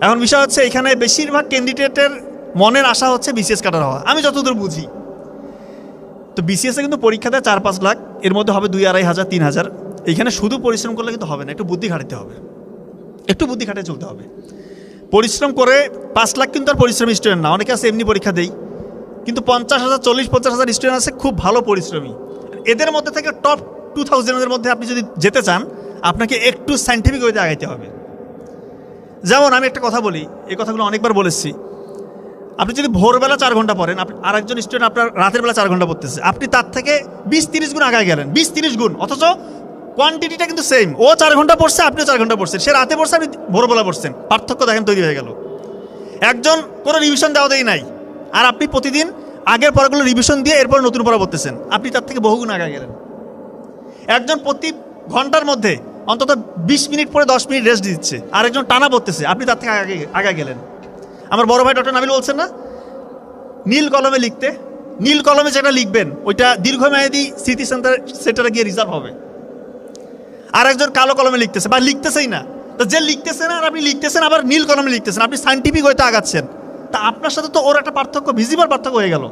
এখন বিষয় হচ্ছে এখানে বেশিরভাগ ক্যান্ডিডেটের মনের আশা হচ্ছে বিসিএস কাটার হওয়া, আমি যতদূর বুঝি। তো বিসিএসে কিন্তু পরীক্ষা দেয় 4-5 লাখ, এর মধ্যে হবে 2-2.5 হাজার 3 হাজার। এইখানে শুধু পরিশ্রম করলে কিন্তু হবে না, একটু বুদ্ধি খাটাতে হবে, একটু বুদ্ধি খাটিয়ে চলতে হবে। পরিশ্রম করে 5 লাখ কিন্তু আর পরিশ্রমী স্টুডেন্ট না, অনেকে আছে এমনি পরীক্ষা দেই, কিন্তু 50,000 40-50,000 স্টুডেন্ট আছে খুব ভালো পরিশ্রমী। এদের মধ্যে থেকে টপ 2000-এর মধ্যে আপনি যদি যেতে চান, আপনাকে একটু সায়েন্টিফিক ওয়েতে আগাইতে হবে। যেমন আমি একটা কথা বলি, এই কথাগুলো অনেকবার বলেছি। আপনি যদি ভোরবেলা 4 ঘন্টা পড়েন, আর একজন স্টুডেন্ট আপনার রাতের বেলা 4 ঘন্টা পড়তেছে, আপনি তার থেকে 20-30 গুণ আগে গেলেন, 20-30 গুণ, অথচ কোয়ান্টিটিটা কিন্তু সেম। ও 4 ঘন্টা পড়ছে, আপনিও 4 ঘন্টা পড়ছেন, সে রাতে পড়ছে, আপনি ভোরবেলা পড়ছেন, পার্থক্য দেখেন তৈরি হয়ে গেল। একজন কোনো রিভিশন দেওয়া দেয় নাই, আর আপনি প্রতিদিন আগের পড়াগুলো রিভিশন দিয়ে এরপর নতুন পড়া পড়তেছেন, আপনি তার থেকে বহুগুণ আগে গেলেন। একজন প্রতি ঘন্টার মধ্যে অন্তত 20 মিনিট পরে 10 মিনিট রেস্ট দিচ্ছে, আর একজন টানা পড়তেছে, আপনি তার থেকে আগে গেলেন। আমার বড় ভাই ডক্টর নাবিল বলছেন না, নীল কলমে লিখতে, নীল কলমে যেটা লিখবেন ওইটা দীর্ঘমেয়াদী স্মৃতি সেন্টারে গিয়ে রিজার্ভ হবে। আর একজন কালো কলমে লিখতেছে বা লিখতেছেই না, তো যে লিখতেছে না আর আপনি লিখতেছেন, আবার নীল কলমে লিখতেছেন, আপনি সায়েন্টিফিক হয়তো আগাচ্ছেন, তা আপনার সাথে তো ওর একটা পার্থক্য, ভিজিবল পার্থক্য হয়ে গেল।